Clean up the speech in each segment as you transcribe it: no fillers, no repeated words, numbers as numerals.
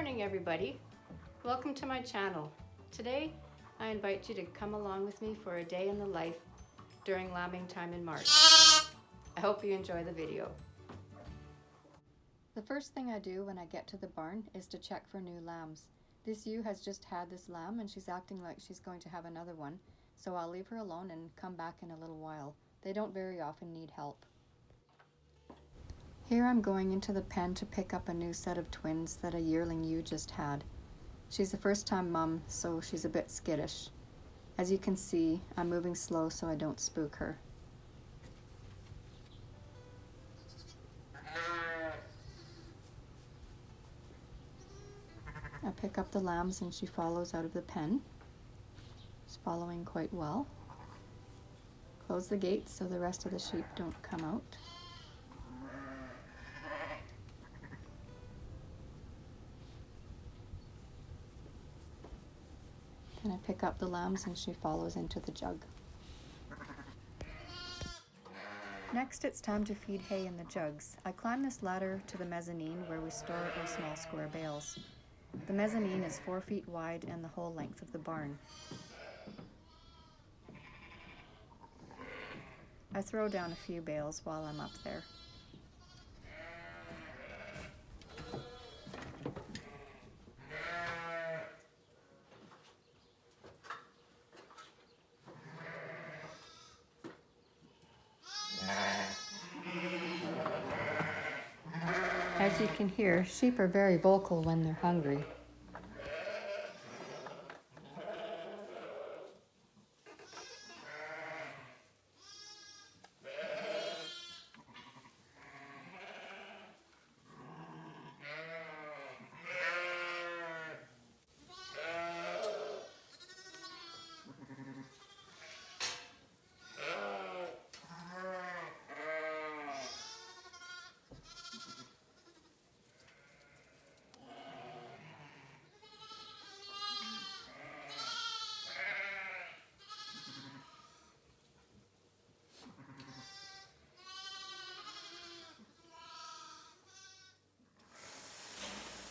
morning, everybody. Welcome to my channel. Today, I invite you to come along with me for a day in the life during lambing time in March. I hope you enjoy the video. The first thing I do when I get to the barn is to check for new lambs. This ewe has just had this lamb and she's acting like she's going to have another one, so I'll leave her alone and come back in a little while. They don't very often need help. Here I'm going into the pen to pick up a new set of twins that a yearling ewe just had. She's a first-time mum, so she's a bit skittish. As you can see, I'm moving slow so I don't spook her. I pick up the lambs and she follows out of the pen. She's following quite well. Close the gate so the rest of the sheep don't come out. Then I pick up the lambs and she follows into the jug. Next, it's time to feed hay in the jugs. I climb this ladder to the mezzanine where we store our small square bales. The mezzanine is 4 feet wide and the whole length of the barn. I throw down a few bales while I'm up there. As you can hear, sheep are very vocal when they're hungry.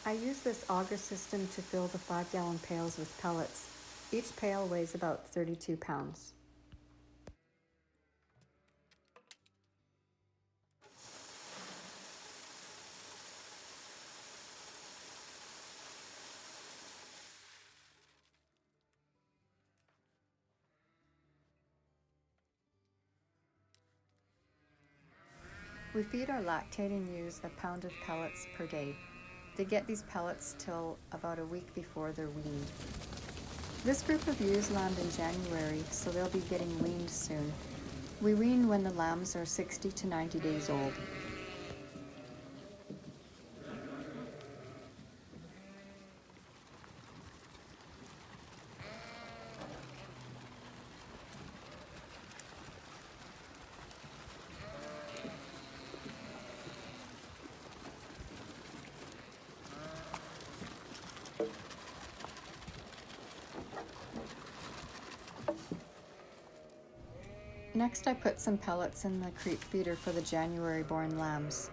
I use this auger system to fill the 5-gallon pails with pellets. Each pail weighs about 32 pounds. We feed our lactating ewes a pound of pellets per day. They get these pellets till about a week before they're weaned. This group of ewes lambed in January, so they'll be getting weaned soon. We wean when the lambs are 60 to 90 days old. Next, I put some pellets in the creep feeder for the January-born lambs.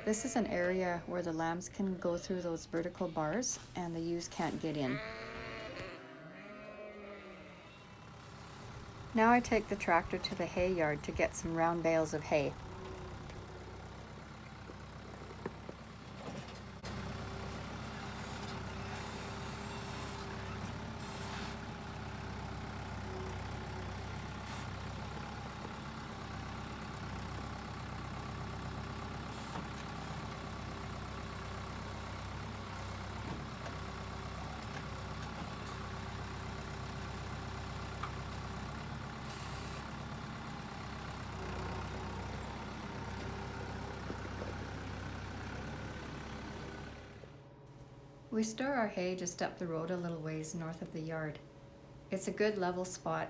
This is an area where the lambs can go through those vertical bars and the ewes can't get in. Now I take the tractor to the hay yard to get some round bales of hay. We store our hay just up the road a little ways north of the yard. It's a good level spot,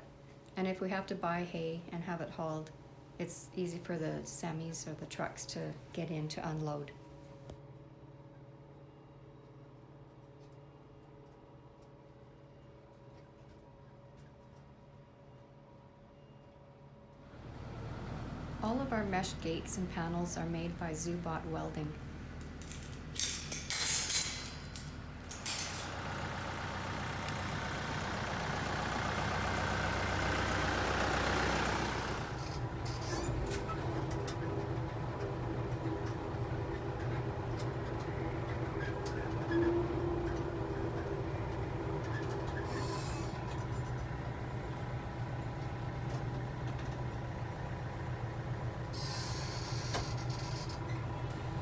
and if we have to buy hay and have it hauled, it's easy for the semis or the trucks to get in to unload. All of our mesh gates and panels are made by Zubot Welding.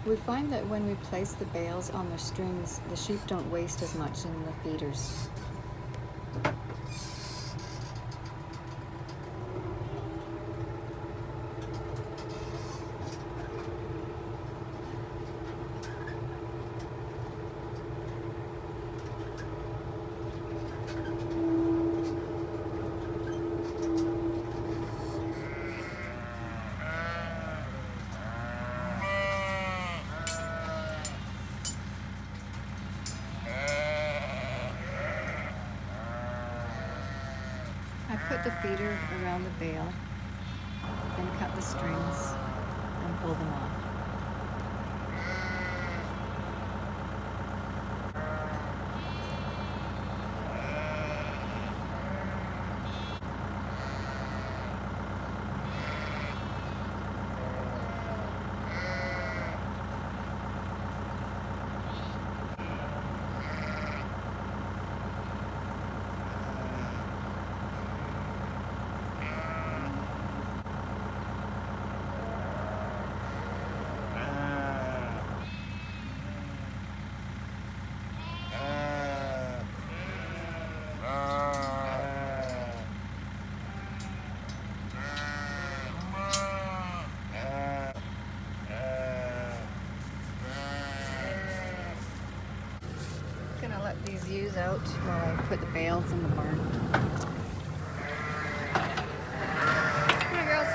We find that when we place the bales on their strings, the sheep don't waste as much in the feeders. I put the feeder around the bale, then cut the strings and pull them off. Gonna let these ewes out while I put the bales in the barn. Come on, girls.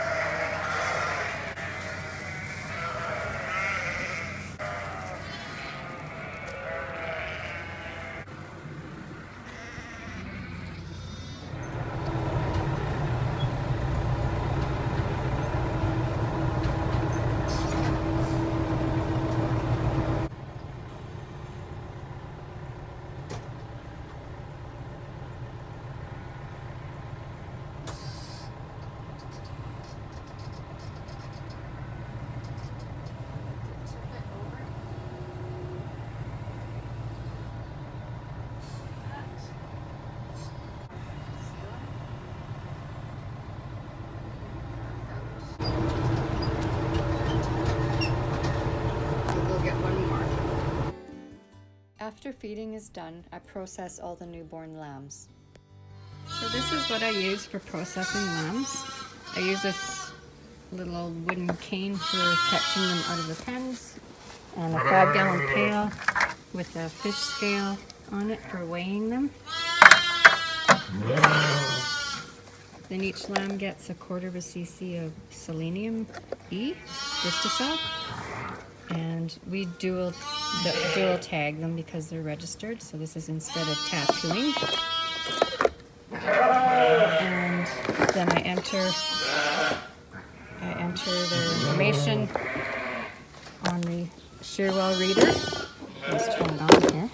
After feeding is done, I process all the newborn lambs. So this is what I use for processing lambs. I use this little old wooden cane for catching them out of the pens, and a 5-gallon pail with a fish scale on it for weighing them. Then each lamb gets 1/4 cc of selenium E, Vistasol. And we dual tag them because they're registered, so this is instead of tattooing. And then I enter their information on the Shearwell reader. Let's turn it on here.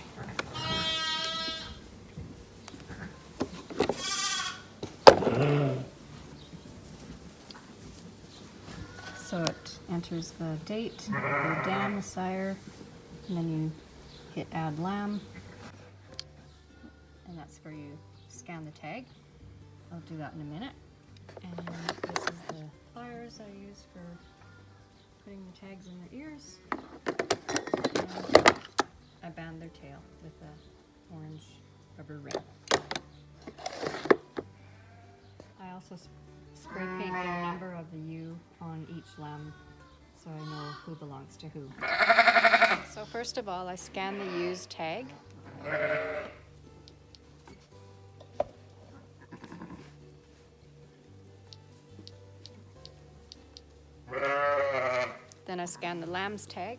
So it enters the date, the dam, the sire, and then you hit add lamb, and that's where you scan the tag. I'll do that in a minute. And this is the pliers I use for putting the tags in their ears. And I band their tail with a orange rubber ring. I also spray paint the number of the ewe on each lamb so I know who belongs to who. So first of all, I scan the ewe's tag. Then I scan the lamb's tag.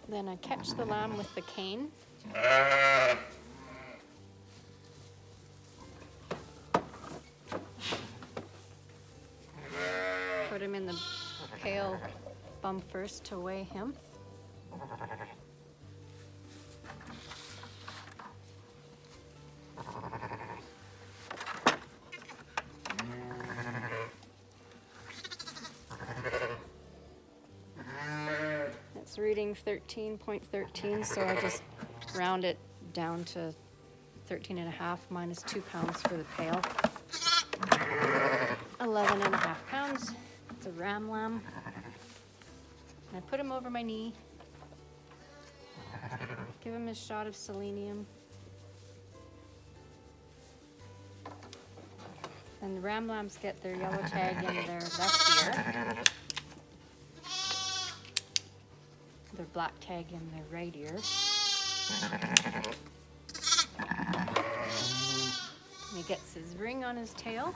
Then I catch the lamb with the cane. Put him in the pail bum first to weigh him. It's reading 13.13, so I just round it down to 13.5 minus 2 pounds for the pail. 11.5 pounds. It's a ram lamb. And I put him over my knee. Give him a shot of selenium. And the ram lambs get their yellow tag in their left ear. Their black tag in their right ear. And he gets his ring on his tail.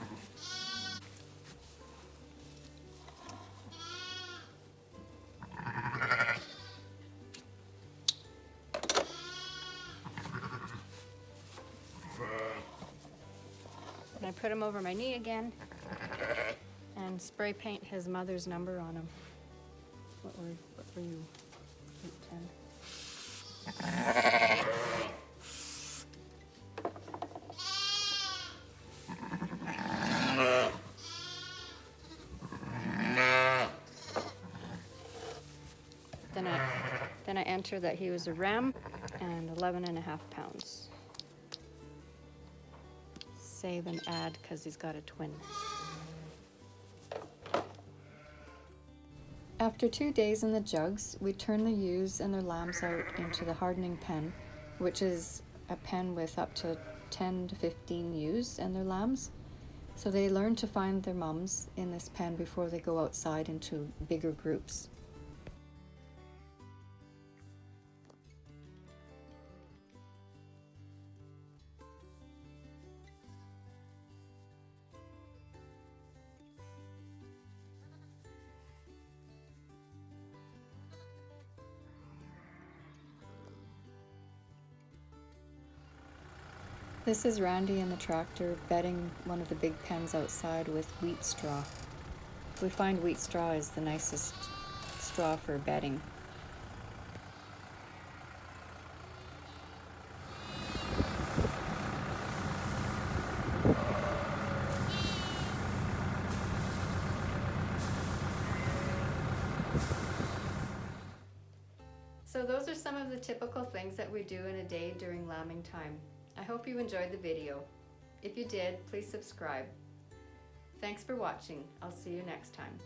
And I put him over my knee again and spray paint his mother's number on him. What were you? 8, 10. Then I enter that he was a ram and 11.5 pounds. Save and add because he's got a twin. After 2 days in the jugs, we turn the ewes and their lambs out into the hardening pen, which is a pen with up to 10 to 15 ewes and their lambs. So they learn to find their mums in this pen before they go outside into bigger groups. This is Randy in the tractor bedding one of the big pens outside with wheat straw. We find wheat straw is the nicest straw for bedding. So those are some of the typical things that we do in a day during lambing time. I hope you enjoyed the video. If you did, please subscribe. Thanks for watching. I'll see you next time.